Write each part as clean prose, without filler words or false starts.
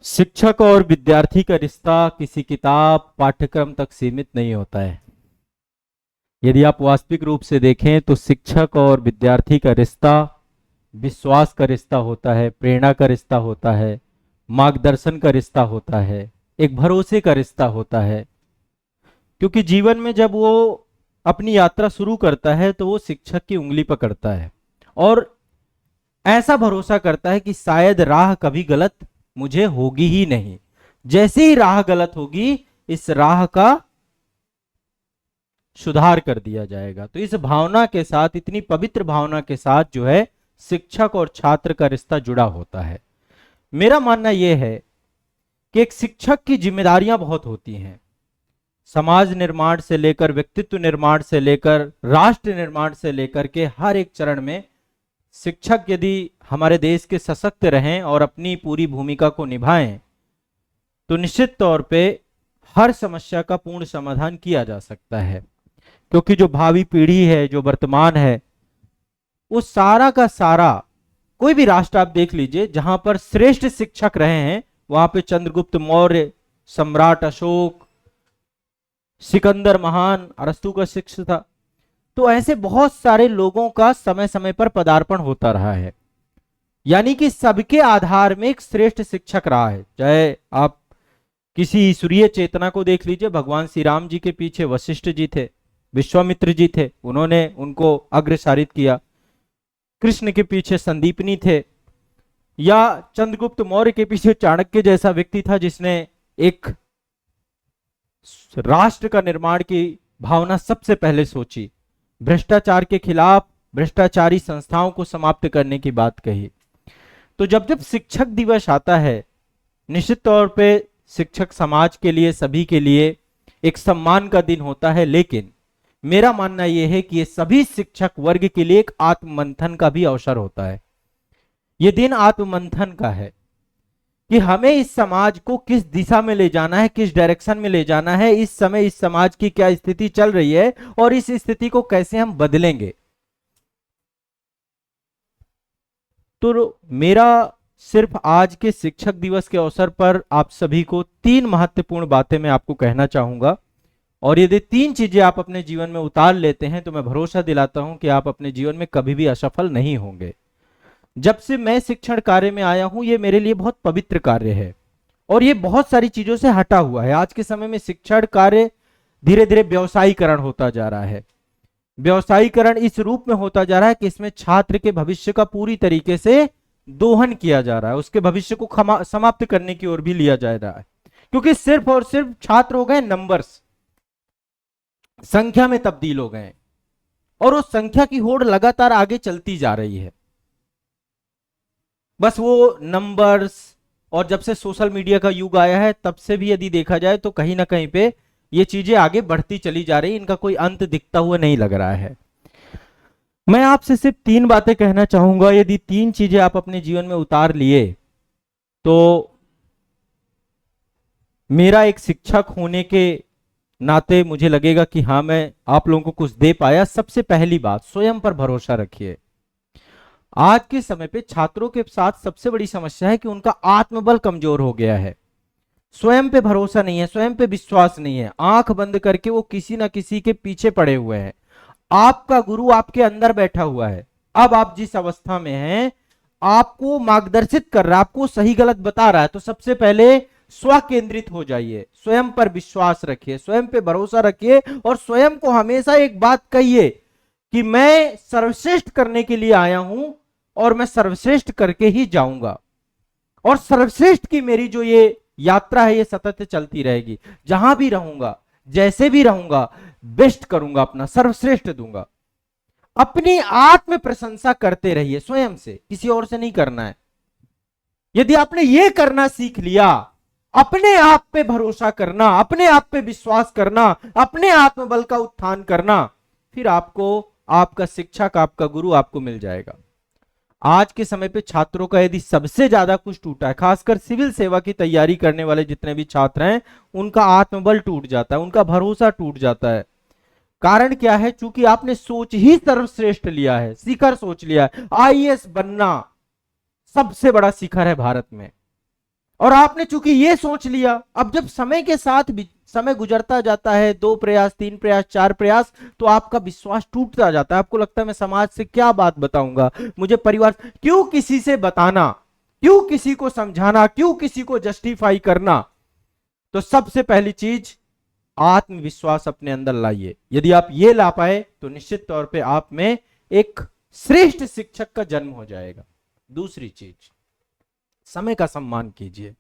शिक्षक और विद्यार्थी का रिश्ता किसी किताब पाठ्यक्रम तक सीमित नहीं होता है। यदि आप वास्तविक रूप से देखें तो शिक्षक और विद्यार्थी का रिश्ता विश्वास का रिश्ता होता है, प्रेरणा का रिश्ता होता है, मार्गदर्शन का रिश्ता होता है, एक भरोसे का रिश्ता होता है। क्योंकि जीवन में जब वो अपनी यात्रा शुरू करता है तो वो शिक्षक की उंगली पकड़ता है और ऐसा भरोसा करता है कि शायद राह कभी गलत मुझे होगी ही नहीं। जैसे ही राह गलत होगी इस राह का सुधार कर दिया जाएगा। तो इस भावना के साथ, इतनी पवित्र भावना के साथ जो है शिक्षक और छात्र का रिश्ता जुड़ा होता है। मेरा मानना यह है कि एक शिक्षक की जिम्मेदारियां बहुत होती हैं। समाज निर्माण से लेकर व्यक्तित्व निर्माण से लेकर राष्ट्र निर्माण से लेकर के हर एक चरण में शिक्षक यदि हमारे देश के सशक्त रहें और अपनी पूरी भूमिका को निभाएं तो निश्चित तौर पे हर समस्या का पूर्ण समाधान किया जा सकता है। क्योंकि जो भावी पीढ़ी है, जो वर्तमान है, वो सारा का सारा, कोई भी राष्ट्र आप देख लीजिए जहां पर श्रेष्ठ शिक्षक रहे हैं वहां पे चंद्रगुप्त मौर्य, सम्राट अशोक, सिकंदर महान, अरस्तु का शिष्य था। तो ऐसे बहुत सारे लोगों का समय समय पर पदार्पण होता रहा है। यानी कि सबके आधार में एक श्रेष्ठ शिक्षक रहा है। चाहे आप किसी ईश्वरीय चेतना को देख लीजिए, भगवान श्री राम जी के पीछे वशिष्ठ जी थे, विश्वामित्र जी थे, उन्होंने उनको अग्रसारित किया। कृष्ण के पीछे संदीपनी थे, या चंद्रगुप्त मौर्य के पीछे चाणक्य जैसा व्यक्ति था जिसने एक राष्ट्र का निर्माण की भावना सबसे पहले सोची, भ्रष्टाचार के खिलाफ भ्रष्टाचारी संस्थाओं को समाप्त करने की बात कही। तो जब जब शिक्षक दिवस आता है निश्चित तौर पे शिक्षक समाज के लिए, सभी के लिए एक सम्मान का दिन होता है। लेकिन मेरा मानना यह है कि ये सभी शिक्षक वर्ग के लिए एक आत्ममंथन का भी अवसर होता है। ये दिन आत्ममंथन का है कि हमें इस समाज को किस दिशा में ले जाना है, किस डायरेक्शन में ले जाना है, इस समय इस समाज की क्या स्थिति चल रही है और इस स्थिति को कैसे हम बदलेंगे। तो मेरा सिर्फ आज के शिक्षक दिवस के अवसर पर आप सभी को 3 महत्वपूर्ण बातें मैं आपको कहना चाहूंगा, और यदि 3 चीजें आप अपने जीवन में उतार लेते हैं तो मैं भरोसा दिलाता हूं कि आप अपने जीवन में कभी भी असफल नहीं होंगे। जब से मैं शिक्षण कार्य में आया हूं ये मेरे लिए बहुत पवित्र कार्य है और ये बहुत सारी चीजों से हटा हुआ है। आज के समय में शिक्षण कार्य धीरे धीरे व्यवसायीकरण होता जा रहा है। व्यवसायीकरण इस रूप में होता जा रहा है कि इसमें छात्र के भविष्य का पूरी तरीके से दोहन किया जा रहा है, उसके भविष्य को समाप्त करने की ओर भी लिया जा रहा है। क्योंकि सिर्फ और सिर्फ छात्र हो गए नंबर्स, संख्या में तब्दील हो गए और उस संख्या की होड़ लगातार आगे चलती जा रही है। बस वो नंबर्स, और जब से सोशल मीडिया का युग आया है तब से भी यदि देखा जाए तो कहीं ना कहीं पे ये चीजें आगे बढ़ती चली जा रही, इनका कोई अंत दिखता हुआ नहीं लग रहा है। मैं आपसे सिर्फ 3 बातें कहना चाहूंगा। यदि 3 चीजें आप अपने जीवन में उतार लिए तो मेरा एक शिक्षक होने के नाते मुझे लगेगा कि हाँ, मैं आप लोगों को कुछ दे पाया। सबसे पहली बात, स्वयं पर भरोसा रखिए। आज के समय पे छात्रों के साथ सबसे बड़ी समस्या है कि उनका आत्मबल कमजोर हो गया है, स्वयं पे भरोसा नहीं है, स्वयं पे विश्वास नहीं है। आंख बंद करके वो किसी ना किसी के पीछे पड़े हुए हैं। आपका गुरु आपके अंदर बैठा हुआ है। अब आप जिस अवस्था में हैं आपको मार्गदर्शित कर रहा है, आपको सही गलत बता रहा है। तो सबसे पहले स्व केंद्रित हो जाइए, स्वयं पर विश्वास रखिए, स्वयं पे भरोसा रखिए और स्वयं को हमेशा एक बात कहिए कि मैं सर्वश्रेष्ठ करने के लिए आया हूं और मैं सर्वश्रेष्ठ करके ही जाऊंगा, और सर्वश्रेष्ठ की मेरी जो ये यात्रा है ये सतत चलती रहेगी। जहां भी रहूंगा, जैसे भी रहूंगा, बेस्ट करूंगा, अपना सर्वश्रेष्ठ दूंगा। अपनी आत्म प्रशंसा करते रहिए, स्वयं से, किसी और से नहीं करना है। यदि आपने ये करना सीख लिया, अपने आप पे भरोसा करना, अपने आप पे विश्वास करना, अपने आत्मबल का उत्थान करना, फिर आपको आपका शिक्षक, आपका गुरु आपको मिल जाएगा। आज के समय पे छात्रों का यदि सबसे ज्यादा कुछ टूटा है, खासकर सिविल सेवा की तैयारी करने वाले जितने भी छात्र हैं, उनका आत्मबल टूट जाता है, उनका भरोसा टूट जाता है। कारण क्या है? चूंकि आपने सोच ही सर्वश्रेष्ठ लिया है, शिखर सोच लिया है। आईएएस बनना सबसे बड़ा शिखर है भारत में, और आपने चूंकि ये सोच लिया, अब जब समय के साथ समय गुजरता जाता है, 2 प्रयास, 3 प्रयास, 4 प्रयास, तो आपका विश्वास टूटता जाता है। आपको लगता है मैं समाज से क्या बात बताऊंगा, मुझे परिवार, क्यों किसी से बताना, क्यों किसी को समझाना, क्यों किसी को जस्टिफाई करना। तो सबसे पहली चीज, आत्मविश्वास अपने अंदर लाइए। यदि आप ये ला पाए तो निश्चित तौर पे आप में एक श्रेष्ठ शिक्षक का जन्म हो जाएगा। दूसरी चीज, समय का सम्मान कीजिए।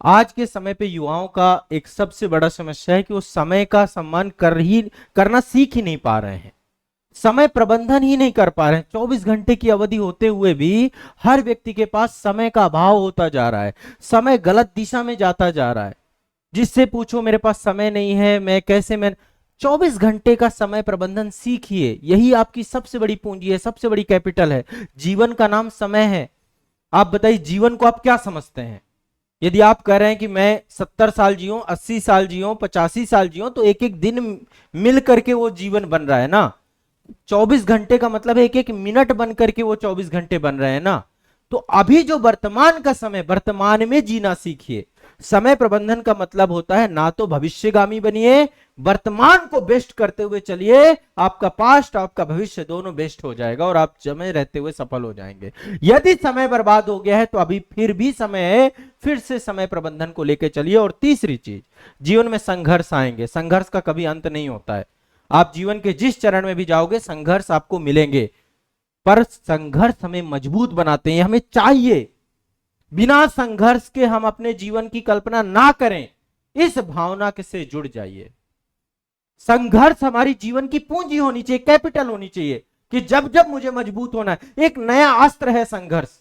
आज के समय पे युवाओं का एक सबसे बड़ा समस्या है कि वो समय का सम्मान करना सीख ही नहीं पा रहे हैं, समय प्रबंधन ही नहीं कर पा रहे हैं। 24 घंटे की अवधि होते हुए भी हर व्यक्ति के पास समय का अभाव होता जा रहा है, समय गलत दिशा में जाता जा रहा है। जिससे पूछो मेरे पास समय नहीं है, मैं कैसे, मैं 24 घंटे का समय प्रबंधन सीखिए। यही आपकी सबसे बड़ी पूंजी है, सबसे बड़ी कैपिटल है। जीवन का नाम समय है। आप बताइए जीवन को आप क्या समझते हैं? यदि आप कह रहे हैं कि मैं 70 साल जीऊं, 80 साल जीऊं, 85 साल जीऊं, तो एक एक दिन मिल करके वो जीवन बन रहा है ना। 24 घंटे का मतलब है एक एक मिनट बन करके वो 24 घंटे बन रहे हैं ना। तो अभी जो वर्तमान का समय, वर्तमान में जीना सीखिए। समय प्रबंधन का मतलब होता है ना तो भविष्यगामी बनिए, वर्तमान को बेस्ट करते हुए चलिए। आपका पास्ट, आपका भविष्य दोनों बेस्ट हो जाएगा और आप समय रहते हुए सफल हो जाएंगे। यदि समय बर्बाद हो गया है तो अभी फिर भी समय है, फिर से समय प्रबंधन को लेकर चलिए। और तीसरी चीज, जीवन में संघर्ष आएंगे, संघर्ष का कभी अंत नहीं होता है। आप जीवन के जिस चरण में भी जाओगे संघर्ष आपको मिलेंगे, पर संघर्ष हमें मजबूत बनाते हैं, हमें चाहिए। बिना संघर्ष के हम अपने जीवन की कल्पना ना करें, इस भावना के से जुड़ जाइए। संघर्ष हमारी जीवन की पूंजी होनी चाहिए, कैपिटल होनी चाहिए कि जब जब मुझे मजबूत होना है। एक नया अस्त्र है संघर्ष।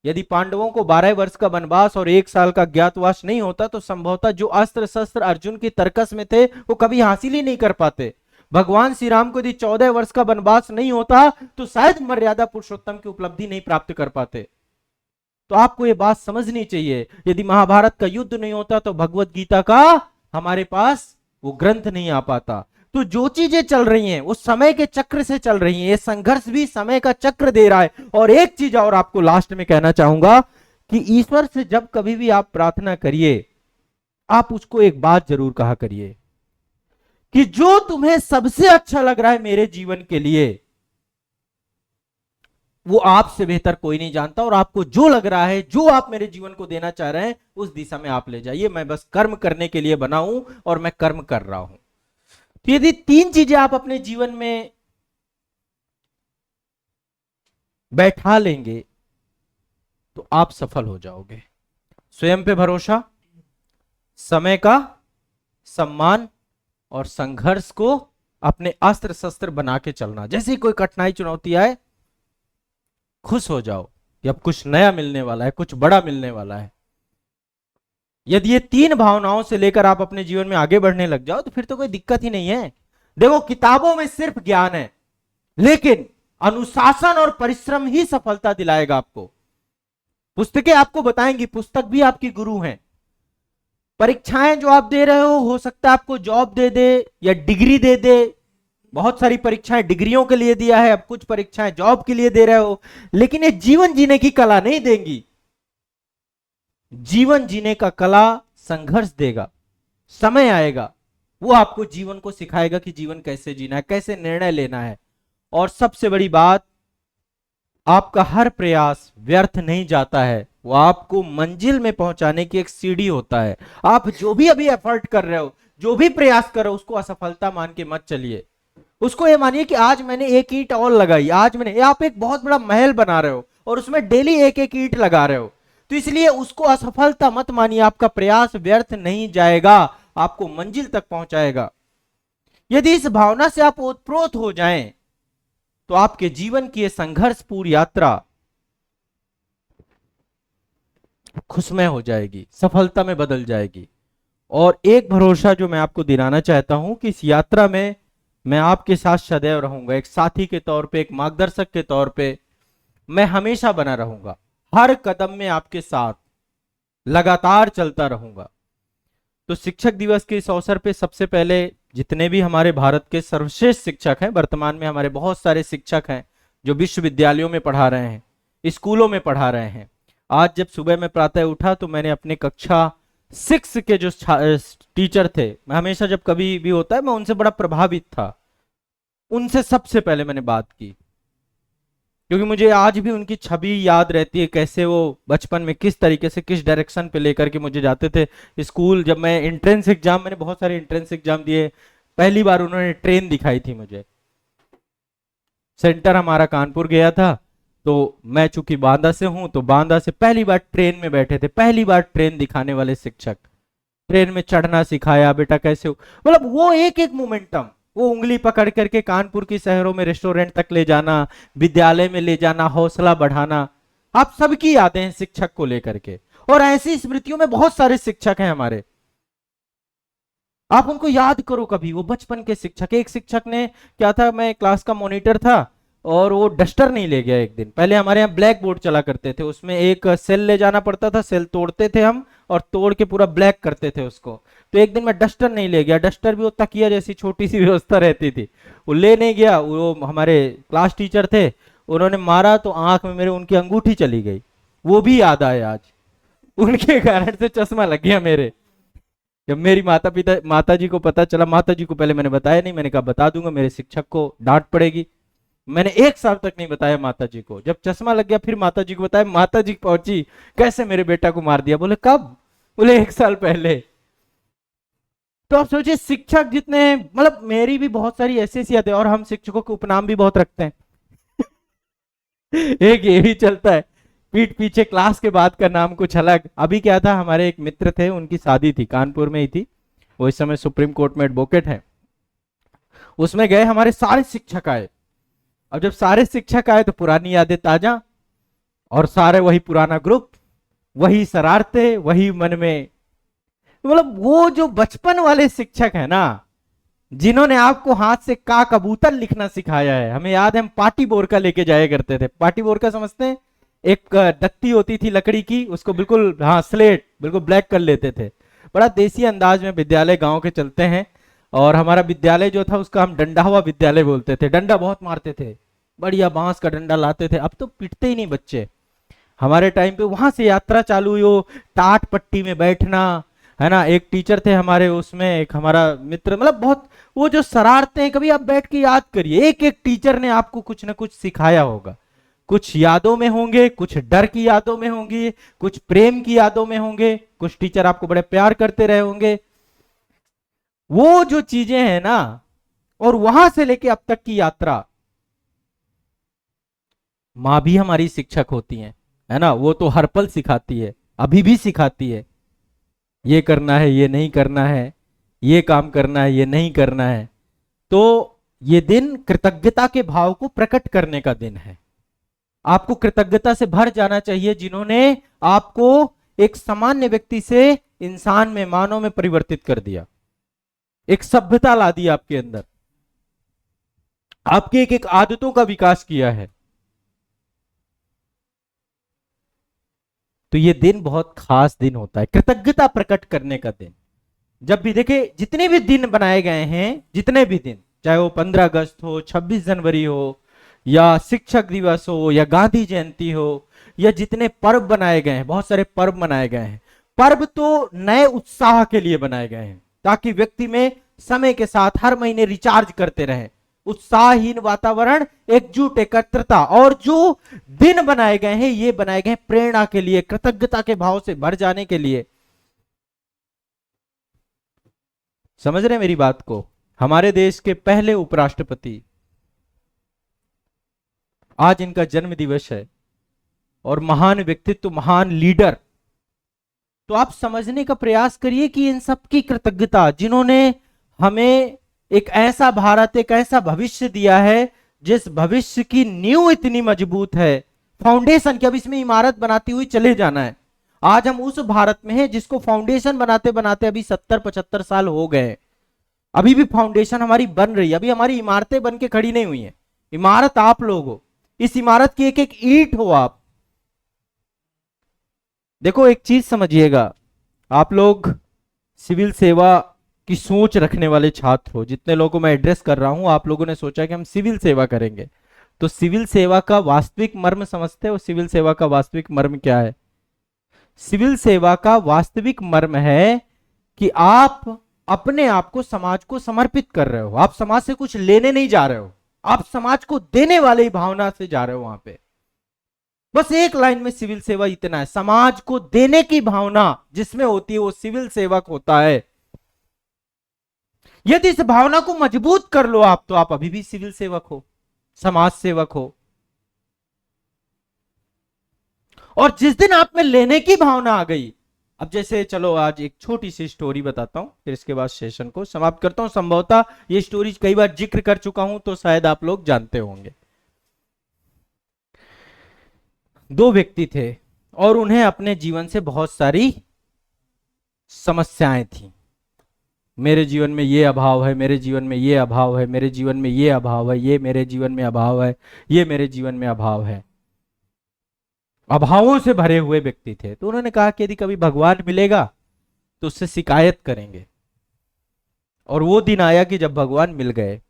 यदि पांडवों को 12 वर्ष का वनवास और 1 साल का ज्ञातवास नहीं होता तो संभवतः जो अस्त्र शस्त्र अर्जुन की तरकस में थे वो कभी हासिल ही नहीं कर पाते। भगवान श्री राम को यदि 14 वर्ष का वनवास नहीं होता तो शायद मर्यादा पुरुषोत्तम की उपलब्धि नहीं प्राप्त कर पाते। तो आपको ये बात समझनी चाहिए, यदि महाभारत का युद्ध नहीं होता तो भगवत गीता का हमारे पास वो ग्रंथ नहीं आ पाता। तो जो चीजें चल रही हैं वो समय के चक्र से चल रही हैं। ये संघर्ष भी समय का चक्र दे रहा है। और एक चीज और आपको लास्ट में कहना चाहूंगा कि ईश्वर से जब कभी भी आप प्रार्थना करिए, आप उसको एक बात जरूर कहा करिए कि जो तुम्हें सबसे अच्छा लग रहा है मेरे जीवन के लिए, वो आपसे बेहतर कोई नहीं जानता। और आपको जो लग रहा है, जो आप मेरे जीवन को देना चाह रहे हैं, उस दिशा में आप ले जाइए। मैं बस कर्म करने के लिए बना हूं और मैं कर्म कर रहा हूं। तो यदि 3 चीजें आप अपने जीवन में बैठा लेंगे तो आप सफल हो जाओगे। स्वयं पे भरोसा, समय का सम्मान और संघर्ष को अपने अस्त्र शस्त्र बना के चलना। जैसे ही कोई कठिनाई चुनौती आए, खुश हो जाओ कि अब कुछ नया मिलने वाला है, कुछ बड़ा मिलने वाला है। यदि ये 3 भावनाओं से लेकर आप अपने जीवन में आगे बढ़ने लग जाओ तो फिर तो कोई दिक्कत ही नहीं है। देखो, किताबों में सिर्फ ज्ञान है, लेकिन अनुशासन और परिश्रम ही सफलता दिलाएगा आपको। पुस्तकें आपको बताएंगी, पुस्तक भी आपकी गुरु हैं। परीक्षाएं जो आप दे रहे हो सकता है आपको जॉब दे दे या डिग्री दे दे। बहुत सारी परीक्षाएं डिग्रियों के लिए दिया है, अब कुछ परीक्षाएं जॉब के लिए दे रहे हो, लेकिन ये जीवन जीने की कला नहीं देंगी। जीवन जीने का कला संघर्ष देगा। समय आएगा, वो आपको जीवन को सिखाएगा कि जीवन कैसे जीना है, कैसे निर्णय लेना है। और सबसे बड़ी बात, आपका हर प्रयास व्यर्थ नहीं जाता है, वो आपको मंजिल में पहुंचाने की एक सीढ़ी होता है। आप जो भी अभी एफर्ट कर रहे हो, जो भी प्रयास कर रहे हो, उसको असफलता मान के मत चलिए। उसको ये मानिए कि आज मैंने एक ईंट और लगाई, आज मैंने, आप एक बहुत बड़ा महल बना रहे हो और उसमें डेली एक एक ईंट लगा रहे हो, तो इसलिए उसको असफलता मत मानिए। आपका प्रयास व्यर्थ नहीं जाएगा, आपको मंजिल तक पहुंचाएगा। यदि इस भावना से आप ओतप्रोत हो जाएं तो आपके जीवन की यह संघर्षपूर्ण यात्रा खुशमय हो जाएगी, सफलता में बदल जाएगी। और एक भरोसा जो मैं आपको दिलाना चाहता हूं कि इस यात्रा में मैं आपके साथ सदैव रहूंगा। एक साथी के तौर पे, एक मार्गदर्शक के तौर पे मैं हमेशा बना रहूंगा। हर कदम में आपके साथ लगातार चलता रहूंगा। तो शिक्षक दिवस के इस अवसर पे सबसे पहले जितने भी हमारे भारत के सर्वश्रेष्ठ शिक्षक हैं, वर्तमान में हमारे बहुत सारे शिक्षक हैं जो विश्वविद्यालयों में पढ़ा रहे हैं, स्कूलों में पढ़ा रहे हैं, आज जब सुबह मैं प्रातः उठा तो मैंने अपने कक्षा 6 के जो टीचर थे, मैं हमेशा जब कभी भी होता है मैं उनसे बड़ा प्रभावित था, उनसे सबसे पहले मैंने बात की, क्योंकि मुझे आज भी उनकी छवि याद रहती है, कैसे वो बचपन में किस तरीके से किस डायरेक्शन पे लेकर के मुझे जाते थे स्कूल। जब मैं एंट्रेंस एग्जाम, मैंने बहुत सारे एंट्रेंस एग्जाम दिए, पहली बार उन्होंने ट्रेन दिखाई थी मुझे। सेंटर हमारा कानपुर गया था, तो मैं चूंकि बांदा से हूं, तो बांदा से पहली बार ट्रेन में बैठे थे, पहली बार ट्रेन दिखाने वाले शिक्षक, ट्रेन में चढ़ना सिखाया, बेटा कैसे हो, मतलब वो एक एक मोमेंटम, वो उंगली पकड़ करके कानपुर की शहरों में रेस्टोरेंट तक ले जाना, विद्यालय में ले जाना, हौसला बढ़ाना, आप सबकी यादें हैं शिक्षक को लेकर के। और ऐसी स्मृतियों में बहुत सारे शिक्षक हैं हमारे, आप उनको याद करो कभी, वो बचपन के शिक्षक। एक शिक्षक ने क्या था, मैं क्लास का मॉनिटर था और वो डस्टर नहीं ले गया एक दिन। पहले हमारे यहाँ ब्लैक बोर्ड चला करते थे, उसमें एक सेल ले जाना पड़ता था, सेल तोड़ते थे हम और तोड़ के पूरा ब्लैक करते थे उसको। तो एक दिन मैं डस्टर नहीं ले गया, डस्टर भी वो तकिया जैसी छोटी सी व्यवस्था रहती थी, वो ले नहीं गया। वो हमारे क्लास टीचर थे, उन्होंने मारा तो आंख में मेरे उनकी अंगूठी चली गई, वो भी याद आए आज, उनके कारण से चश्मा लग गया मेरे। जब मेरी माता जी को पता चला, माता जी को पहले मैंने बताया नहीं, मैंने कहा बता दूंगा मेरे शिक्षक को डांट पड़ेगी, मैंने 1 साल तक नहीं बताया माता जी को। जब चश्मा लग गया फिर माता जी को बताया, माता जी पहुंची, कैसे मेरे बेटा को मार दिया, बोले कब, बोले 1 साल पहले। तो आप सोचिए शिक्षक जितने, मतलब मेरी भी बहुत सारी ऐसी यादें, और हम शिक्षकों के उपनाम भी बहुत रखते हैं एक ये भी चलता है पीठ पीछे, क्लास के बाद का नाम कुछ अलग। अभी क्या था, हमारे एक मित्र थे, उनकी शादी थी, कानपुर में ही थी, वो इस समय सुप्रीम कोर्ट में एडवोकेट है। उसमें गए, हमारे सारे शिक्षक आए। अब जब सारे शिक्षक आए तो पुरानी यादें ताजा, और सारे वही पुराना ग्रुप, वही शरारते, वही मन में, मतलब वो जो बचपन वाले शिक्षक है ना, जिन्होंने आपको हाथ से का कबूतर लिखना सिखाया है। हमें याद है, हम पाटी बोरका लेके जाया करते थे। पाटी बोरका समझते हैं, एक दत्ती होती थी लकड़ी की, उसको बिल्कुल, हाँ स्लेट, बिल्कुल ब्लैक कर लेते थे। बड़ा देसी अंदाज में विद्यालय गांव के चलते हैं। और हमारा विद्यालय जो था उसका हम डंडा हुआ विद्यालय बोलते थे, डंडा बहुत मारते थे, बढ़िया बांस का डंडा लाते थे। अब तो पिटते ही नहीं बच्चे। हमारे टाइम पे वहां से यात्रा चालू हुई, हो टाट पट्टी में बैठना, है ना। एक टीचर थे हमारे, उसमें एक हमारा मित्र, मतलब बहुत वो जो शरारते हैं, कभी आप बैठ के याद करिए, एक एक टीचर ने आपको कुछ ना कुछ सिखाया होगा। कुछ यादों में होंगे, कुछ डर की यादों में होंगी, कुछ प्रेम की यादों में होंगे, कुछ टीचर आपको बड़े प्यार करते रहे होंगे। वो जो चीजें हैं ना, और वहां से लेके अब तक की यात्रा, माँ भी हमारी शिक्षक होती हैं, है ना। वो तो हर पल सिखाती है, अभी भी सिखाती है, ये करना है, ये नहीं करना है, ये काम करना है, ये नहीं करना है। तो ये दिन कृतज्ञता के भाव को प्रकट करने का दिन है। आपको कृतज्ञता से भर जाना चाहिए, जिन्होंने आपको एक सामान्य व्यक्ति से इंसान में, मानव में परिवर्तित कर दिया, एक सभ्यता ला दी आपके अंदर, आपकी एक एक आदतों का विकास किया है। तो ये दिन बहुत खास दिन होता है, कृतज्ञता प्रकट करने का दिन। जब भी देखे, जितने भी दिन बनाए गए हैं, जितने भी दिन, चाहे वो 15 अगस्त हो, 26 जनवरी हो, या शिक्षक दिवस हो, या गांधी जयंती हो, या जितने पर्व बनाए गए हैं, बहुत सारे पर्व बनाए गए हैं। पर्व तो नए उत्साह के लिए बनाए गए हैं, ताकि व्यक्ति में समय के साथ हर महीने रिचार्ज करते रहे, उत्साहहीन वातावरण, एकजुट, एकत्रता। और जो दिन बनाए गए हैं, ये बनाए गए हैं प्रेरणा के लिए, कृतज्ञता के भाव से भर जाने के लिए। समझ रहे मेरी बात को। हमारे देश के पहले उपराष्ट्रपति, आज इनका जन्म दिवस है, और महान व्यक्तित्व, महान लीडर। तो आप समझने का प्रयास करिए कि इन सब की कृतज्ञता, जिन्होंने हमें एक ऐसा भारत, एक ऐसा भविष्य दिया है, जिस भविष्य की नींव इतनी मजबूत है, फाउंडेशन की, अब इसमें इमारत बनाती हुई चले जाना है। आज हम उस भारत में हैं जिसको फाउंडेशन बनाते बनाते अभी 70-75 साल हो गए, अभी भी फाउंडेशन हमारी बन रही है, अभी हमारी इमारतें बन के खड़ी नहीं हुई हैं। इमारत आप लोग हो, इस इमारत की एक एक ईंट हो आप। देखो एक चीज समझिएगा, आप लोग सिविल सेवा की सोच रखने वाले छात्र हो, जितने लोगों को मैं एड्रेस कर रहा हूं, आप लोगों ने सोचा कि हम सिविल सेवा करेंगे। तो सिविल सेवा का वास्तविक मर्म समझते हो? सिविल सेवा का वास्तविक मर्म क्या है? सिविल सेवा का वास्तविक मर्म है कि आप अपने आप को समाज को समर्पित कर रहे हो। आप समाज से कुछ लेने नहीं जा रहे हो, आप समाज को देने वाले ही भावना से जा रहे हो वहां पे। बस एक लाइन में सिविल सेवा इतना है, समाज को देने की भावना जिसमें होती है वो सिविल सेवक होता है। यदि इस भावना को मजबूत कर लो आप, तो आप अभी भी सिविल सेवक हो, समाज सेवक हो। और जिस दिन आप में लेने की भावना आ गई, अब जैसे चलो आज एक छोटी सी स्टोरी बताता हूं, फिर इसके बाद सेशन को समाप्त करता हूं। संभवतः ये स्टोरी कई बार जिक्र कर चुका हूं, तो शायद आप लोग जानते होंगे। दो व्यक्ति थे और उन्हें अपने जीवन से बहुत सारी समस्याएं थी। मेरे जीवन में ये अभाव है, मेरे जीवन में ये अभाव है, मेरे जीवन में ये अभाव है, ये मेरे जीवन में अभाव है, ये मेरे जीवन में अभाव है। अभावों से भरे हुए व्यक्ति थे। तो उन्होंने कहा कि यदि कभी भगवान मिलेगा तो उससे शिकायत करेंगे। और वो दिन आया कि जब भगवान मिल गए।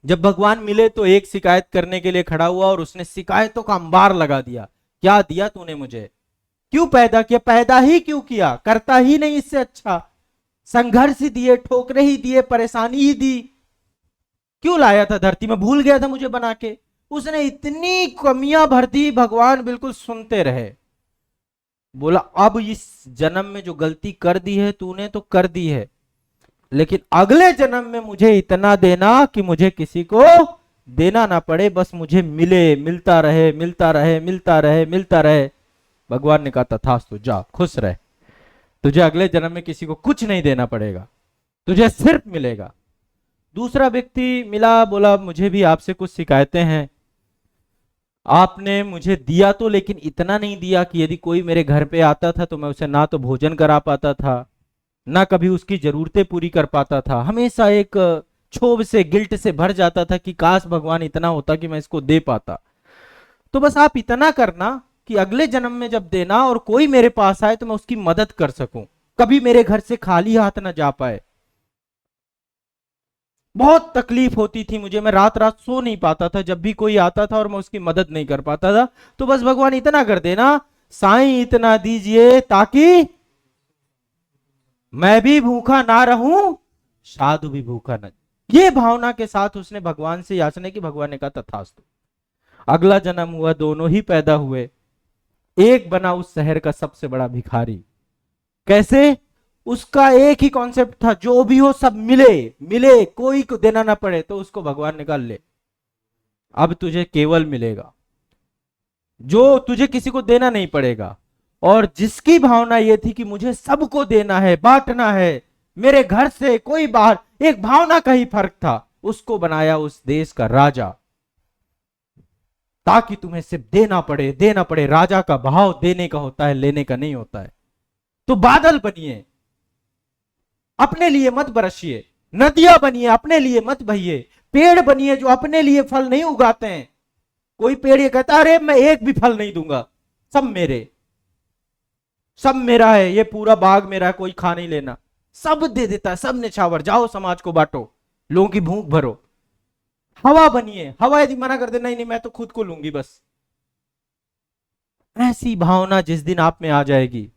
जब भगवान मिले तो एक शिकायत करने के लिए खड़ा हुआ और उसने शिकायतों का अंबार लगा दिया। क्या दिया तूने मुझे, क्यों पैदा किया, पैदा ही क्यों किया, करता ही नहीं इससे अच्छा, संघर्ष ही दिए, ठोकरे ही दिए, परेशानी ही दी, क्यों लाया था धरती में, भूल गया था मुझे बना के। उसने इतनी कमियां भर दी, भगवान बिल्कुल सुनते रहे। बोला अब इस जन्म में जो गलती कर दी है तूने तो कर दी है, लेकिन अगले जन्म में मुझे इतना देना कि मुझे किसी को देना ना पड़े, बस मुझे मिले, मिलता रहे, मिलता रहे, मिलता रहे, मिलता रहे। भगवान ने कहा तथास्तु, जा खुश रहे, तुझे अगले जन्म में किसी को कुछ नहीं देना पड़ेगा, तुझे सिर्फ मिलेगा। दूसरा व्यक्ति मिला, बोला मुझे भी आपसे कुछ शिकायतें हैं। आपने मुझे दिया तो, लेकिन इतना नहीं दिया कि यदि कोई मेरे घर पे आता था तो मैं उसे ना तो भोजन करा पाता था, ना कभी उसकी जरूरतें पूरी कर पाता था। हमेशा एक क्षोभ से, गिल्ट से भर जाता था कि काश भगवान इतना होता कि मैं इसको दे पाता। तो बस आप इतना करना कि अगले जन्म में जब देना और कोई मेरे पास आए तो मैं उसकी मदद कर सकूं, कभी मेरे घर से खाली हाथ ना जा पाए। बहुत तकलीफ होती थी मुझे, मैं रात रात सो नहीं पाता था जब भी कोई आता था और मैं उसकी मदद नहीं कर पाता था। तो बस भगवान इतना कर देना, साईं इतना दीजिए ताकि मैं भी भूखा ना रहूं, साधु भी भूखा न। ये भावना के साथ उसने भगवान से याचना की। भगवान ने कहा तथास्तु। अगला जन्म हुआ, दोनों ही पैदा हुए। एक बना उस शहर का सबसे बड़ा भिखारी। कैसे? उसका एक ही कॉन्सेप्ट था, जो भी हो सब मिले, मिले, कोई को देना ना पड़े। तो उसको भगवान ने कहा ले, अब तुझे केवल मिलेगा, जो तुझे किसी को देना नहीं पड़ेगा। और जिसकी भावना यह थी कि मुझे सबको देना है, बांटना है, मेरे घर से कोई बाहर, एक भावना का ही फर्क था, उसको बनाया उस देश का राजा, ताकि तुम्हें सिर्फ देना पड़े, देना पड़े। राजा का भाव देने का होता है, लेने का नहीं होता है। तो बादल बनिए, अपने लिए मत बरसिए, नदियां बनिए, अपने लिए मत बहिए, पेड़ बनिए जो अपने लिए फल नहीं उगाते हैं। कोई पेड़ ये कहता अरे मैं एक भी फल नहीं दूंगा, सब मेरे, सब मेरा है, ये पूरा बाग मेरा है, कोई खा नहीं लेना, सब दे देता है, सब निछावर, जाओ समाज को बांटो, लोगों की भूख भरो। हवा बनिए, हवा यदि मना कर दे नहीं नहीं मैं तो खुद को लूंगी बस, ऐसी भावना जिस दिन आप में आ जाएगी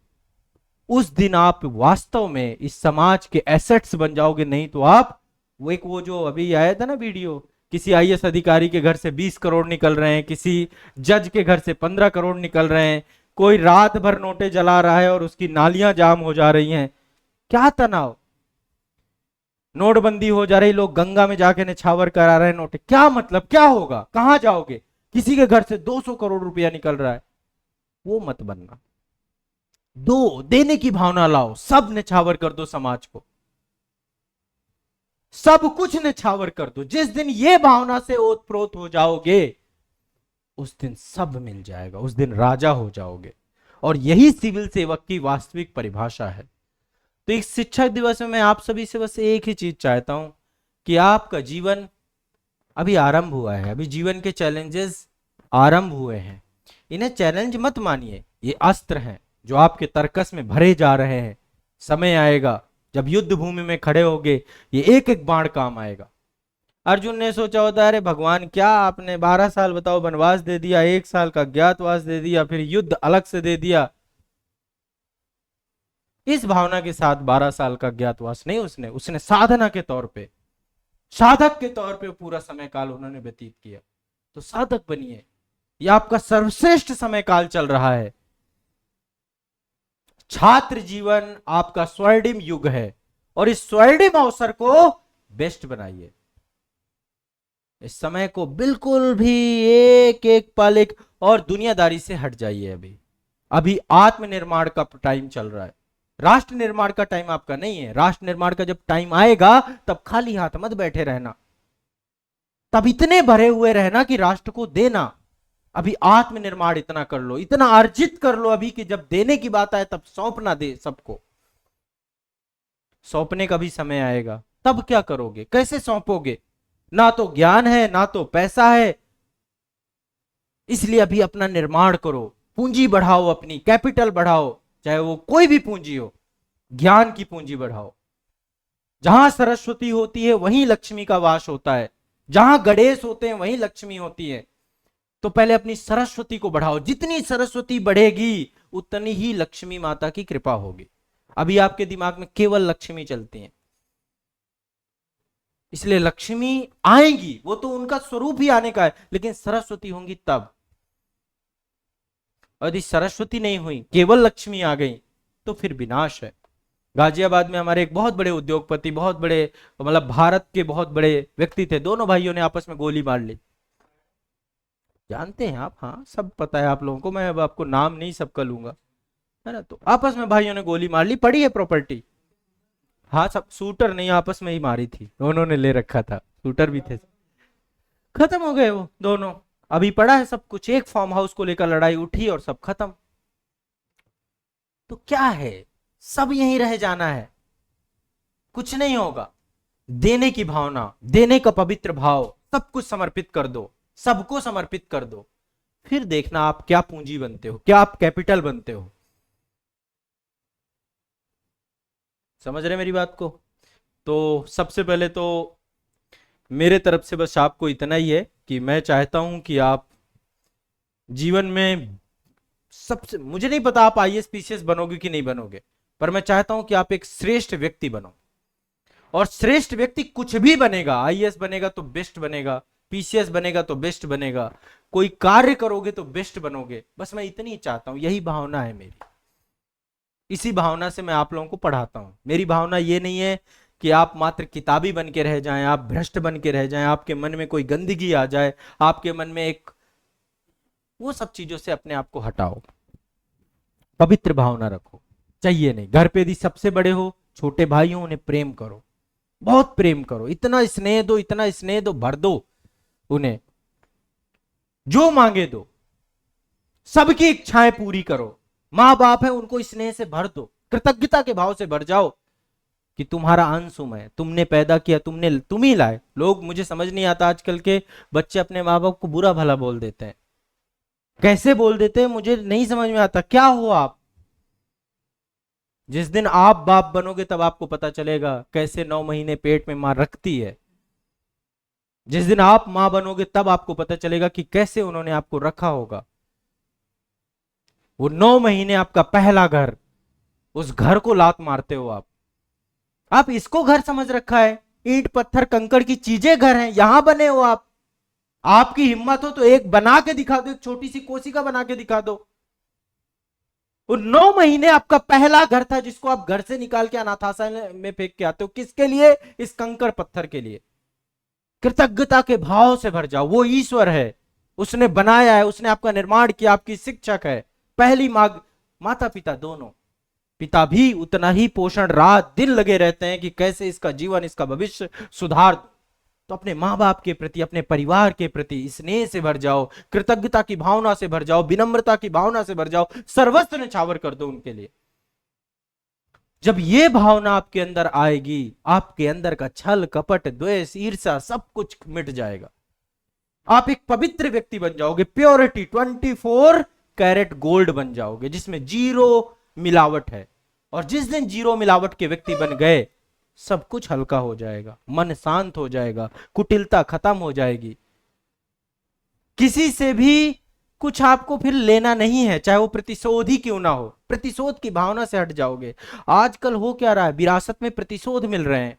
उस दिन आप वास्तव में इस समाज के एसेट्स बन जाओगे। नहीं तो आप वो जो अभी आया था ना वीडियो, किसी आईएएस अधिकारी के घर से 20 करोड़ निकल रहे हैं, किसी जज के घर से 15 करोड़ निकल रहे हैं, कोई रात भर नोटे जला रहा है और उसकी नालियां जाम हो जा रही हैं। क्या तनाव, नोटबंदी हो जा रही, लोग गंगा में जाके निछावर करा रहे हैं नोटे, क्या मतलब, क्या होगा, कहां जाओगे? किसी के घर से 200 करोड़ रुपया निकल रहा है। वो मत बनना, दो, देने की भावना लाओ, सब निछावर कर दो समाज को, सब कुछ निछावर कर दो। जिस दिन ये भावना से ओतप्रोत हो जाओगे उस दिन सब मिल जाएगा, उस दिन राजा हो जाओगे। और यही सिविल सेवक की वास्तविक परिभाषा है। तो इस शिक्षक दिवस में मैं आप सभी से बस एक ही चीज चाहता हूं कि आपका जीवन अभी आरंभ हुआ है, अभी जीवन के चैलेंजेस आरंभ हुए हैं। इन्हें चैलेंज मत मानिए, ये अस्त्र हैं जो आपके तर्कस में भरे जा रहे हैं। समय आएगा जब युद्ध भूमि में खड़े होगे, ये एक एक बाण काम आएगा। अर्जुन ने सोचा होता है अरे भगवान क्या आपने 12 साल बताओ वनवास दे दिया, 1 साल का ज्ञातवास दे दिया, फिर युद्ध अलग से दे दिया, इस भावना के साथ 12 साल का ज्ञातवास नहीं उसने उसने साधना के तौर पे, साधक के तौर पे पूरा समय काल उन्होंने व्यतीत किया। तो साधक बनिए, यह आपका सर्वश्रेष्ठ समय काल चल रहा है। छात्र जीवन आपका स्वर्णिम युग है और इस स्वर्णिम अवसर को बेस्ट बनाइए। इस समय को बिल्कुल भी एक एक पल एक और दुनियादारी से हट जाइए। अभी अभी आत्मनिर्माण का टाइम चल रहा है, राष्ट्र निर्माण का टाइम आपका नहीं है। राष्ट्र निर्माण का जब टाइम आएगा तब खाली हाथ मत बैठे रहना, तब इतने भरे हुए रहना कि राष्ट्र को देना। अभी आत्मनिर्माण इतना कर लो, इतना अर्जित कर लो अभी कि जब देने की बात आए तब सौंपना दे सबको। सौंपने का भी समय आएगा, तब क्या करोगे, कैसे सौंपोगे? ना तो ज्ञान है ना तो पैसा है। इसलिए अभी अपना निर्माण करो, पूंजी बढ़ाओ, अपनी कैपिटल बढ़ाओ, चाहे वो कोई भी पूंजी हो, ज्ञान की पूंजी बढ़ाओ। जहां सरस्वती होती है वहीं लक्ष्मी का वास होता है, जहां गणेश होते हैं वहीं लक्ष्मी होती है। तो पहले अपनी सरस्वती को बढ़ाओ, जितनी सरस्वती बढ़ेगी उतनी ही लक्ष्मी माता की कृपा होगी। अभी आपके दिमाग में केवल लक्ष्मी चलती है, इसलिए लक्ष्मी आएंगी, वो तो उनका स्वरूप ही आने का है, लेकिन सरस्वती होंगी तब। यदि सरस्वती नहीं हुई, केवल लक्ष्मी आ गई, तो फिर विनाश है। गाजियाबाद में हमारे एक बहुत बड़े उद्योगपति, बहुत बड़े मतलब भारत के बहुत बड़े व्यक्ति थे, दोनों भाइयों ने आपस में गोली मार ली। जानते हैं आप? हाँ, सब पता है आप लोगों को, मैं अब आपको नाम नहीं सबका लूंगा, है ना। तो आपस में भाइयों ने गोली मार ली, पड़ी है प्रॉपर्टी। हाँ, सब शूटर नहीं, आपस में ही मारी थी, दोनों ने ले रखा था, शूटर भी थे। खत्म हो गए वो दोनों, अभी पड़ा है सब कुछ। एक फार्म हाउस को लेकर लड़ाई उठी और सब खत्म। तो क्या है, सब यहीं रह जाना है, कुछ नहीं होगा। देने की भावना, देने का पवित्र भाव, सब कुछ समर्पित कर दो, सबको समर्पित कर दो, फिर देखना आप क्या पूंजी बनते हो, क्या आप कैपिटल बनते हो। समझ रहे मेरी बात को? तो सबसे पहले तो मेरे तरफ से बस आपको इतना ही है कि मैं चाहता हूं कि आप जीवन में सबसे, मुझे नहीं पता आप आईएएस पीसीएस बनोगे कि नहीं बनोगे, पर मैं चाहता हूं कि आप एक श्रेष्ठ व्यक्ति बनो। और श्रेष्ठ व्यक्ति कुछ भी बनेगा, आईएएस बनेगा तो बेस्ट बनेगा, पीसीएस बनेगा तो बेस्ट बनेगा, कोई कार्य करोगे तो बेस्ट बनोगे। बस मैं इतनी ही चाहता हूं, यही भावना है मेरी, इसी भावना से मैं आप लोगों को पढ़ाता हूं। मेरी भावना ये नहीं है कि आप मात्र किताबी बन के रह जाएं, आप भ्रष्ट बन के रह जाएं, आपके मन में कोई गंदगी आ जाए, आपके मन में एक, वो सब चीजों से अपने आप को हटाओ, पवित्र भावना रखो। चाहिए नहीं, घर पे यदि सबसे बड़े हो, छोटे भाई हो, उन्हें प्रेम करो, बहुत प्रेम करो, इतना स्नेह दो, इतना स्नेह दो, भर दो उन्हें, जो मांगे दो, सबकी इच्छाएं पूरी करो। मां बाप है, उनको स्नेह से भर दो, कृतज्ञता के भाव से भर जाओ कि तुम्हारा अंश हूं मैं, तुमने पैदा किया, तुम ही लाए। लोग, मुझे समझ नहीं आता, आजकल के बच्चे अपने माँ बाप को बुरा भला बोल देते हैं। कैसे बोल देते हैं मुझे नहीं समझ में आता। क्या हो आप? जिस दिन आप बाप बनोगे तब आपको पता चलेगा कैसे 9 महीने पेट में मां रखती है। जिस दिन आप मां बनोगे तब आपको पता चलेगा कि कैसे उन्होंने आपको रखा होगा। वो 9 महीने आपका पहला घर, उस घर को लात मारते हो आप इसको घर समझ रखा है। ईंट पत्थर कंकड़ की चीजें घर हैं, यहां बने हो आप। आपकी हिम्मत हो तो एक बना के दिखा दो, एक छोटी सी कोशिका बना के दिखा दो। वो 9 महीने आपका पहला घर था, जिसको आप घर से निकाल के अनाथालय में फेंक के आते हो। किसके लिए? इस कंकड़ पत्थर के लिए। कृतज्ञता के भाव से भर जाओ, वो ईश्वर है, उसने बनाया है, उसने आपका निर्माण किया, आपकी शिक्षक है, पहली माता पिता दोनों। पिता भी उतना ही पोषण रात दिन लगे रहते हैं कि कैसे इसका जीवन, इसका भविष्य सुधार दो। तो अपने माँ बाप के प्रति, अपने परिवार के प्रति स्नेह से भर जाओ, कृतज्ञता की भावना से भर जाओ, विनम्रता की भावना से भर जाओ, सर्वस्व न्यौछावर कर दो उनके लिए। जब ये भावना आपके अंदर आएगी, आपके अंदर का छल कपट द्वेष ईर्ष्या सब कुछ मिट जाएगा। आप एक पवित्र व्यक्ति बन जाओगे, प्योरिटी 24 कैरेट गोल्ड बन जाओगे, जिसमें जीरो मिलावट है। और जिस दिन जीरो मिलावट के व्यक्ति बन गए, सब कुछ हल्का हो जाएगा, मन शांत हो जाएगा, कुटिलता खत्म हो जाएगी, किसी से भी कुछ आपको फिर लेना नहीं है, चाहे वो प्रतिशोध ही क्यों ना हो। प्रतिशोध की भावना से हट जाओगे। आजकल हो क्या रहा है, विरासत में प्रतिशोध मिल रहे हैं।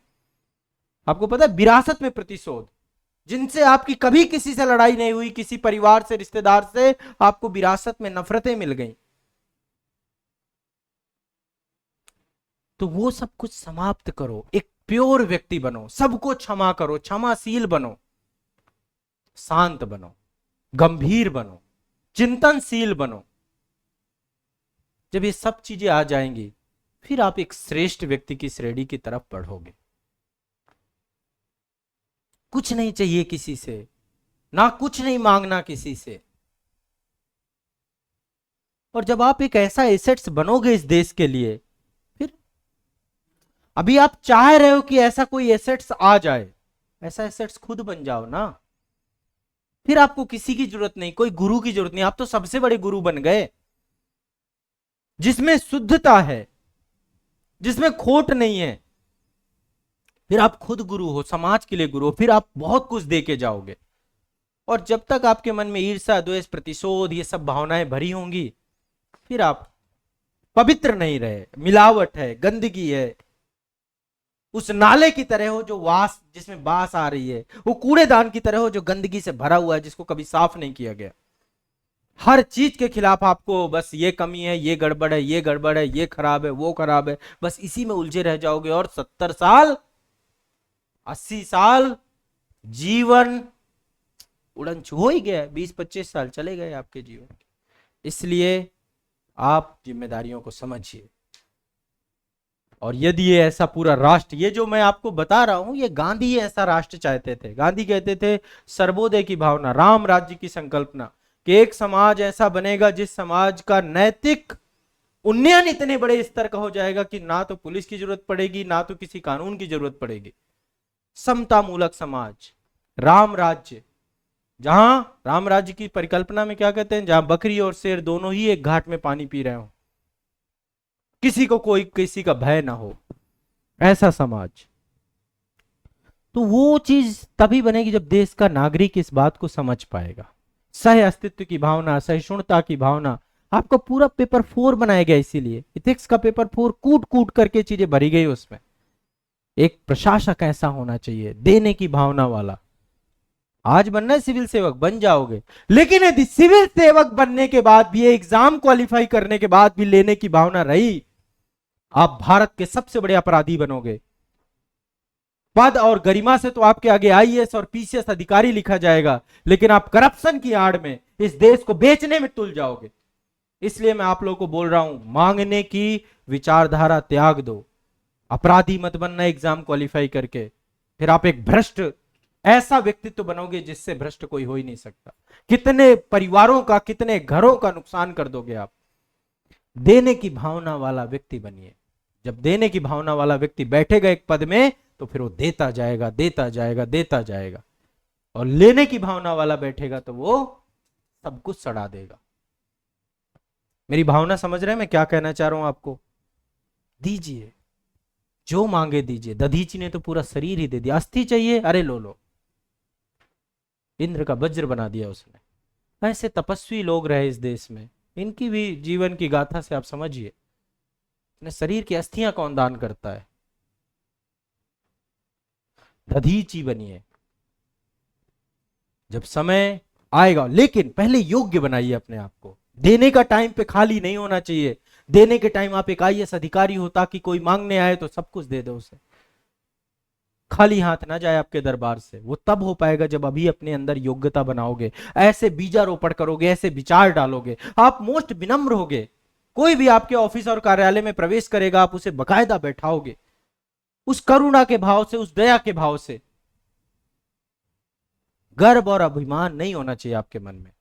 आपको पता है, विरासत में प्रतिशोध, जिनसे आपकी कभी किसी से लड़ाई नहीं हुई, किसी परिवार से, रिश्तेदार से, आपको विरासत में नफरतें मिल गई। तो वो सब कुछ समाप्त करो, एक प्योर व्यक्ति बनो, सबको क्षमा करो, क्षमाशील बनो, शांत बनो, गंभीर बनो, चिंतनशील बनो। जब ये सब चीजें आ जाएंगी, फिर आप एक श्रेष्ठ व्यक्ति की श्रेणी की तरफ बढ़ोगे। कुछ नहीं चाहिए किसी से, ना कुछ नहीं मांगना किसी से। और जब आप एक ऐसा एसेट्स बनोगे इस देश के लिए, फिर अभी आप चाह रहे हो कि ऐसा कोई एसेट्स आ जाए, ऐसा एसेट्स खुद बन जाओ ना। फिर आपको किसी की जरूरत नहीं, कोई गुरु की जरूरत नहीं, आप तो सबसे बड़े गुरु बन गए, जिसमें शुद्धता है, जिसमें खोट नहीं है। फिर आप खुद गुरु हो, समाज के लिए गुरु हो, फिर आप बहुत कुछ दे के जाओगे। और जब तक आपके मन में ईर्ष्या, द्वेष, प्रतिशोध, ये सब भावनाएं भरी होंगी, फिर आप पवित्र नहीं रहे, मिलावट है, गंदगी है, उस नाले की तरह हो जो वास, जिसमें बास आ रही है, वो कूड़ेदान की तरह हो जो गंदगी से भरा हुआ है, जिसको कभी साफ नहीं किया गया। हर चीज के खिलाफ आपको बस ये कमी है, ये गड़बड़ है, ये गड़बड़ है, ये खराब है, वो खराब है, बस इसी में उलझे रह जाओगे। और 70 साल, 80 साल जीवन उड़न छू हो ही गया, 20-25 साल चले गए आपके जीवन के। इसलिए आप जिम्मेदारियों को समझिए। और यदि ये ऐसा पूरा राष्ट्र, ये जो मैं आपको बता रहा हूं, ये गांधी ऐसा राष्ट्र चाहते थे। गांधी कहते थे सर्वोदय की भावना, राम राज्य की संकल्पना, कि एक समाज ऐसा बनेगा जिस समाज का नैतिक उन्नयन इतने बड़े स्तर का हो जाएगा कि ना तो पुलिस की जरूरत पड़ेगी, ना तो किसी कानून की जरूरत पड़ेगी। समता मूलक समाज, राम राज्य, जहां राम राज्य की परिकल्पना में क्या कहते हैं, जहां बकरी और शेर दोनों ही एक घाट में पानी पी रहे हो, किसी को कोई किसी का भय ना हो, ऐसा समाज। तो वो चीज तभी बनेगी जब देश का नागरिक इस बात को समझ पाएगा। सह अस्तित्व की भावना, सहिष्णुता की भावना। आपका पूरा पेपर 4 बनाया गया, इसीलिए इथिक्स का पेपर 4 कूट कूट करके चीजें भरी गई उसमें। एक प्रशासक ऐसा होना चाहिए, देने की भावना वाला। आज बनना है सिविल सेवक, बन जाओगे, लेकिन यदि सिविल सेवक बनने के बाद भी, एग्जाम क्वालिफाई करने के बाद भी लेने की भावना रही, आप भारत के सबसे बड़े अपराधी बनोगे। पद और गरिमा से तो आपके आगे आईएएस और पीसीएस अधिकारी लिखा जाएगा, लेकिन आप करप्शन की आड़ में इस देश को बेचने में तुल जाओगे। इसलिए मैं आप लोगों को बोल रहा हूं, मांगने की विचारधारा त्याग दो, अपराधी मत बनना एग्जाम क्वालिफाई करके। फिर आप एक भ्रष्ट ऐसा व्यक्तित्व बनोगे जिससे भ्रष्ट कोई हो ही नहीं सकता। कितने परिवारों का, कितने घरों का नुकसान कर दोगे आप। देने की भावना वाला व्यक्ति बनिए। जब देने की भावना वाला व्यक्ति बैठेगा एक पद में, तो फिर वो देता जाएगा, देता जाएगा, देता जाएगा। और लेने की भावना वाला बैठेगा तो वो सब कुछ सड़ा देगा। मेरी भावना समझ रहे हैं मैं क्या कहना चाह रहा हूं आपको? दीजिए, जो मांगे दीजिए। दधीची ने तो पूरा शरीर ही दे दिया। अस्थि चाहिए, अरे लो लो, इंद्र का वज्र बना दिया उसने। ऐसे तपस्वी लोग रहे इस देश में, इनकी भी जीवन की गाथा से आप समझिए, अपने शरीर की अस्थियां कौन दान करता है। दधीची बनिए जब समय आएगा, लेकिन पहले योग्य बनाइए अपने आप को। देने का टाइम पे खाली नहीं होना चाहिए। देने के टाइम आप एक आईएएस अधिकारी हो, ताकि कोई मांगने आए तो सब कुछ दे दो उसे, खाली हाथ ना जाए आपके दरबार से। वो तब हो पाएगा जब अभी अपने अंदर योग्यता बनाओगे, ऐसे बीजारोपण करोगे, ऐसे विचार डालोगे, आप मोस्ट विनम्र होगे। कोई भी आपके ऑफिस और कार्यालय में प्रवेश करेगा, आप उसे बकायदा बैठाओगे, उस करुणा के भाव से, उस दया के भाव से। गर्व और अभिमान नहीं होना चाहिए आपके मन में।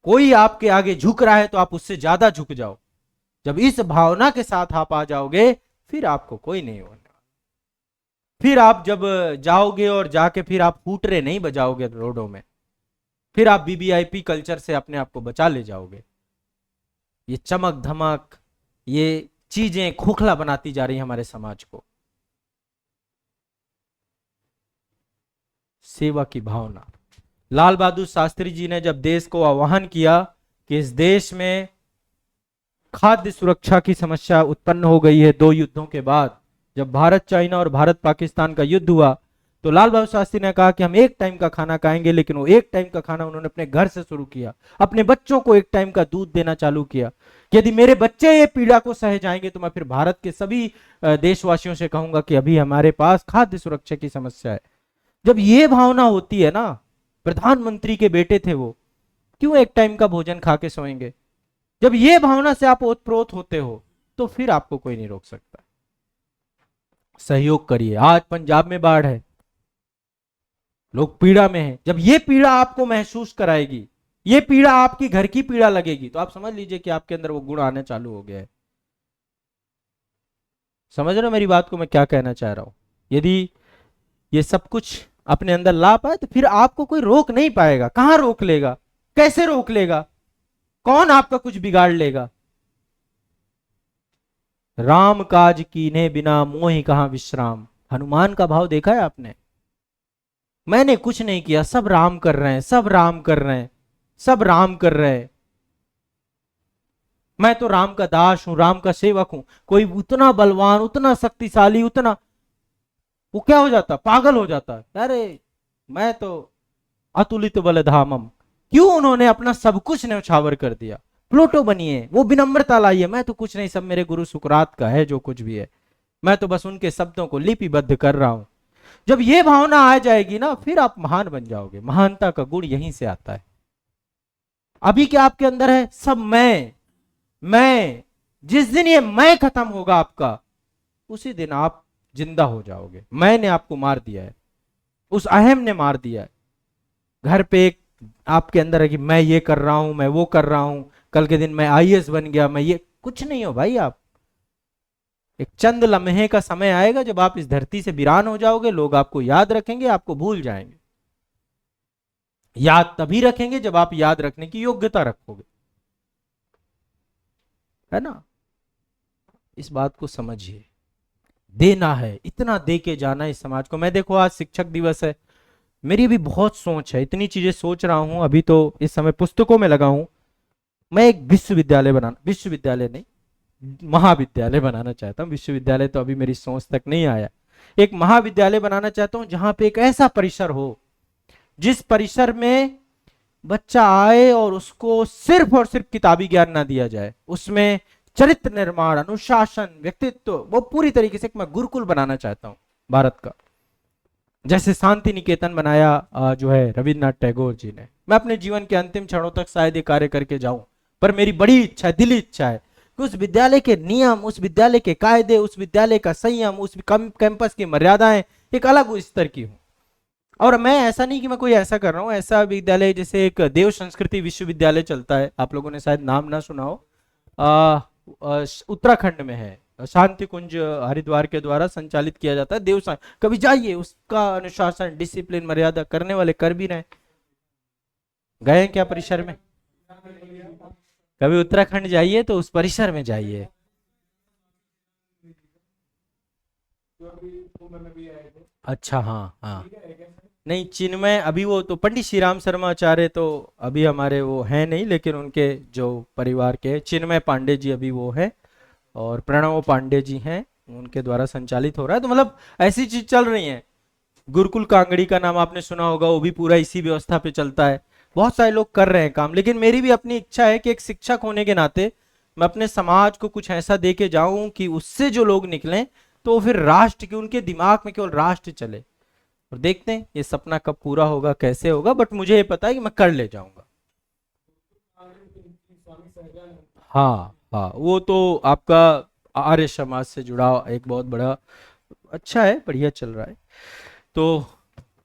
कोई आपके आगे झुक रहा है तो आप उससे ज्यादा झुक जाओ। जब इस भावना के साथ आप आ जाओगे, फिर आपको कोई नहीं होने। फिर आप जब जाओगे और जाके फिर आप हुटरे नहीं बजाओगे रोडों में, फिर आप वीवीआईपी कल्चर से अपने आप को बचा ले जाओगे। ये चमक धमक, ये चीजें खोखला बनाती जा रही हमारे समाज को। सेवा की भावना, लाल बहादुर शास्त्री जी ने जब देश को आह्वान किया कि इस देश में खाद्य सुरक्षा की समस्या उत्पन्न हो गई है, दो युद्धों के बाद जब भारत चाइना और भारत पाकिस्तान का युद्ध हुआ, तो लाल बहादुर शास्त्री ने कहा कि हम एक टाइम का खाना खाएंगे, लेकिन वो एक टाइम का खाना उन्होंने अपने घर से शुरू किया, अपने बच्चों को एक टाइम का दूध देना चालू किया। यदि मेरे बच्चे ये पीड़ा को सह जाएंगे तो मैं फिर भारत के सभी देशवासियों से कहूंगा कि अभी हमारे पास खाद्य सुरक्षा की समस्या है। जब ये भावना होती है ना, प्रधानमंत्री के बेटे थे वो, क्यों एक टाइम का भोजन खा के सोएंगे? जब ये भावना से आप ओतप्रोत होते हो तो फिर आपको कोई नहीं रोक सकता। सहयोग करिए। आज पंजाब में बाढ़ है, लोग पीड़ा में हैं। जब ये पीड़ा आपको महसूस कराएगी, ये पीड़ा आपकी घर की पीड़ा लगेगी, तो आप समझ लीजिए कि आपके अंदर वो गुण आने चालू हो गया है। समझ रहे हो मेरी बात को, मैं क्या कहना चाह रहा हूं? यदि ये सब कुछ अपने अंदर ला पाए तो फिर आपको कोई रोक नहीं पाएगा। कहां रोक लेगा? कैसे रोक लेगा? कौन आपका कुछ बिगाड़ लेगा? राम काज कीन्हे बिना मोहि कहां विश्राम। हनुमान का भाव देखा है आपने? मैंने कुछ नहीं किया, सब राम कर रहे हैं, सब राम कर रहे हैं, सब राम कर रहे हैं, मैं तो राम का दास हूं, राम का सेवक हूं। कोई उतना बलवान, उतना शक्तिशाली, उतना, वो क्या हो जाता? पागल हो जाता है। अरे मैं तो अतुलित बलधामम। क्यों उन्होंने अपना सब कुछ न्यौछावर कर दिया? प्लूटो बनिए, वो विनम्रता लाइए, मैं तो कुछ नहीं, सब मेरे गुरु सुकरात का है, जो कुछ भी है मैं तो बस उनके शब्दों को लिपिबद्ध कर रहा हूं। जब ये भावना आ जाएगी ना, फिर आप महान बन जाओगे। महानता का गुण यहीं से आता है। अभी क्या आपके अंदर है? सब मैं। जिस दिन ये मैं खत्म होगा आपका, उसी दिन आप जिंदा हो जाओगे। मैंने आपको मार दिया है, उस अहम ने मार दिया है। घर पे एक आपके अंदर है कि मैं ये कर रहा हूं, मैं वो कर रहा हूं, कल के दिन मैं आईएएस बन गया, मैं ये, कुछ नहीं हो भाई। आप एक चंद लम्हे का समय आएगा जब आप इस धरती से वीरान हो जाओगे, लोग आपको याद रखेंगे, आपको भूल जाएंगे। याद तभी रखेंगे जब आप याद रखने की योग्यता रखोगे, है ना? इस बात को समझिए। देना है, इतना दे के जाना है इस समाज को। मैं देखो आज शिक्षक दिवस है, मेरी भी बहुत सोच है, इतनी चीजें सोच रहा हूं। अभी तो इस समय पुस्तकों में लगा हूं। मैं एक विश्वविद्यालय बनाना, विश्वविद्यालय नहीं, महाविद्यालय बनाना चाहता हूँ। विश्वविद्यालय तो अभी मेरी सोच तक नहीं आया। एक महाविद्यालय बनाना चाहता हूँ जहां पे एक ऐसा परिसर हो, जिस परिसर में बच्चा आए और उसको सिर्फ और सिर्फ किताबी ज्ञान ना दिया जाए, उसमें चरित्र निर्माण, अनुशासन, व्यक्तित्व, वो पूरी तरीके से मैं गुरुकुल बनाना चाहता हूं भारत का। जैसे शांति निकेतन बनाया जो है रविन्द्रनाथ टैगोर जी ने। मैं अपने जीवन के अंतिम क्षणों तक शायद ये कार्य करके जाऊं, पर मेरी बड़ी इच्छा है, दिली इच्छा है कि उस विद्यालय के नियम, उस विद्यालय के कायदे, उस विद्यालय का संयम, उस कैंपस की मर्यादाएं एक अलग स्तर की हो। और मैं ऐसा नहीं कि मैं कोई ऐसा कर रहा हूँ, ऐसा विद्यालय जैसे एक देव संस्कृति विश्वविद्यालय चलता है, आप लोगों ने शायद नाम ना सुना हो, उत्तराखंड में है, शांति कुंज हरिद्वार के द्वारा संचालित किया जाता है देव। कभी जाइए, उसका अनुशासन, डिसिप्लिन, मर्यादा करने वाले कर भी रहे। गए क्या परिसर में? कभी उत्तराखंड जाइए तो उस परिसर में जाइए। अच्छा, हाँ हाँ। नहीं, चिन्मय अभी वो तो पंडित श्री राम शर्मा आचार्य तो अभी हमारे वो हैं नहीं, लेकिन उनके जो परिवार के चिन्मय पांडे जी अभी वो है, और प्रणव पांडे जी हैं, उनके द्वारा संचालित हो रहा है। तो मतलब ऐसी चीज चल रही है। गुरुकुल कांगड़ी का नाम आपने सुना होगा, वो भी पूरा इसी व्यवस्था पे चलता है। बहुत सारे लोग कर रहे हैं काम, लेकिन मेरी भी अपनी इच्छा है कि एक शिक्षक होने के नाते मैं अपने समाज को कुछ ऐसा दे के जाऊं कि उससे जो लोग निकलें तो फिर राष्ट्र की, उनके दिमाग में केवल राष्ट्र चले। और देखते हैं ये सपना कब पूरा होगा, कैसे होगा, बट मुझे ये पता है कि मैं कर ले जाऊंगा। हाँ हाँ, वो तो आपका आर्य समाज से जुड़ा एक बहुत बड़ा, अच्छा है, बढ़िया चल रहा है। तो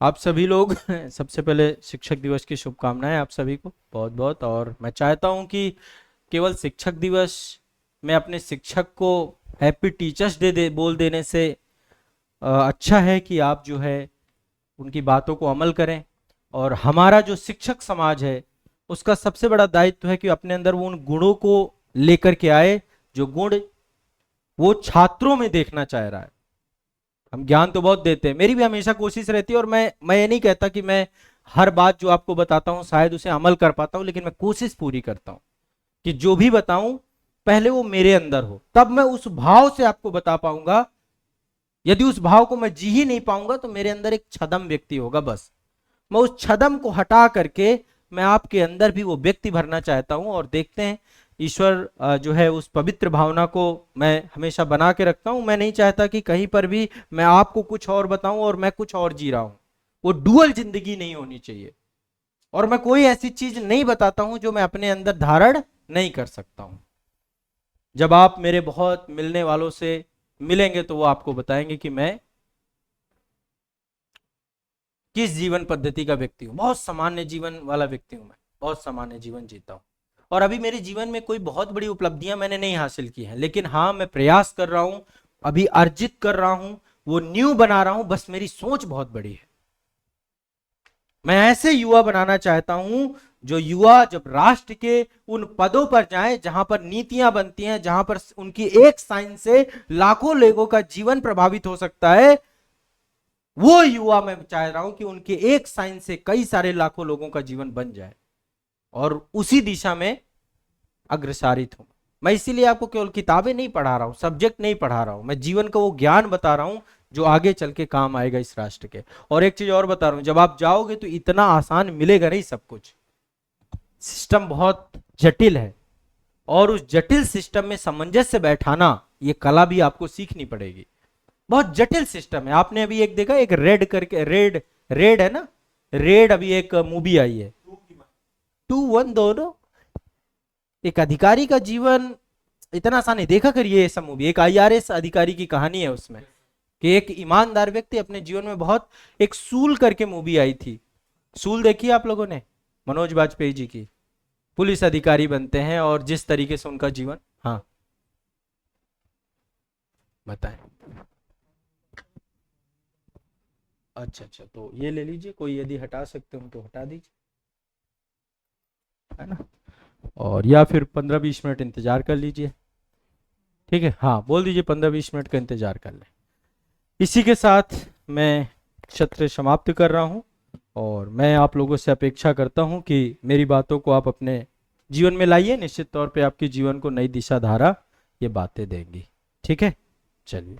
आप सभी लोग सबसे पहले शिक्षक दिवस की शुभकामनाएं आप सभी को बहुत बहुत। और मैं चाहता हूं कि केवल शिक्षक दिवस में अपने शिक्षक को हैप्पी टीचर्स डे बोल देने से अच्छा है कि आप जो है उनकी बातों को अमल करें। और हमारा जो शिक्षक समाज है उसका सबसे बड़ा दायित्व है कि अपने अंदर वो उन गुणों को लेकर के आए जो गुण वो छात्रों में देखना चाह रहा है। हम ज्ञान तो बहुत देते हैं, मेरी भी हमेशा कोशिश रहती है, और मैं ये नहीं कहता कि मैं हर बात जो आपको बताता हूं शायद उसे अमल कर पाता हूं, लेकिन मैं कोशिश पूरी करता हूं कि जो भी बताऊं पहले वो मेरे अंदर हो, तब मैं उस भाव से आपको बता पाऊंगा। यदि उस भाव को मैं जी ही नहीं पाऊंगा तो मेरे अंदर एक छदम व्यक्ति होगा। बस मैं उस छदम को हटा करके मैं आपके अंदर भी वो व्यक्ति भरना चाहता हूं। और देखते हैं, ईश्वर जो है उस पवित्र भावना को मैं हमेशा बना के रखता हूं। मैं नहीं चाहता कि कहीं पर भी मैं आपको कुछ और बताऊं और मैं कुछ और जी रहा हूं। वो डुअल जिंदगी नहीं होनी चाहिए। और मैं कोई ऐसी चीज नहीं बताता हूं जो मैं अपने अंदर धारण नहीं कर सकता हूं। जब आप मेरे बहुत मिलने वालों से मिलेंगे तो वो आपको बताएंगे कि मैं किस जीवन पद्धति का व्यक्ति हूँ। बहुत सामान्य जीवन वाला व्यक्ति हूँ मैं, बहुत सामान्य जीवन जीता हूँ। और अभी मेरे जीवन में कोई बहुत बड़ी उपलब्धियां मैंने नहीं हासिल की हैं, लेकिन हाँ मैं प्रयास कर रहा हूं, अभी अर्जित कर रहा हूं, वो न्यू बना रहा हूं। बस मेरी सोच बहुत बड़ी है। मैं ऐसे युवा बनाना चाहता हूं जो युवा जब राष्ट्र के उन पदों पर जाएं जहां पर नीतियां बनती हैं, जहां पर उनकी एक साइन से लाखों लोगों का जीवन प्रभावित हो सकता है, वो युवा मैं चाह रहा हूं कि उनके एक साइन से कई सारे लाखों लोगों का जीवन बन जाए और उसी दिशा में अग्रसारित हूं। मैं इसीलिए आपको केवल किताबें नहीं पढ़ा रहा हूं, सब्जेक्ट नहीं पढ़ा रहा हूं, मैं जीवन का वो ज्ञान बता रहा हूं जो आगे चल के काम आएगा इस राष्ट्र के। और एक चीज और बता रहा हूं, जब आप जाओगे तो इतना आसान मिलेगा नहीं सब कुछ। सिस्टम बहुत जटिल है और उस जटिल सिस्टम में सामंजस्य बैठाना ये कला भी आपको सीखनी पड़ेगी। बहुत जटिल सिस्टम है। आपने अभी एक देखा, एक रेड करके, रेड रेड है ना, रेड अभी एक मूवी आई है, 2-1 दोनों। एक अधिकारी का जीवन इतना आसान नहीं। देखा करिए ये सब मूवी, एक आईआरएस अधिकारी की कहानी है उसमें कि एक ईमानदार व्यक्ति अपने जीवन में बहुत, एक सूल करके मूवी आई थी, सूल देखी आप लोगों ने, मनोज बाजपेयी जी की। पुलिस अधिकारी बनते हैं और जिस तरीके से उनका जीवन, हाँ बताएं। अच्छा अच्छा, तो ये ले लीजिए, कोई यदि हटा सकते हो तो हटा दीजिए, है ना। और या फिर 15-20 मिनट इंतजार कर लीजिए, ठीक है। हाँ बोल दीजिए 15-20 मिनट का इंतजार कर लें। इसी के साथ मैं सत्र समाप्त कर रहा हूँ और मैं आप लोगों से अपेक्षा करता हूँ कि मेरी बातों को आप अपने जीवन में लाइए। निश्चित तौर पे आपके जीवन को नई दिशा धारा ये बातें देंगी, ठीक है। चलिए।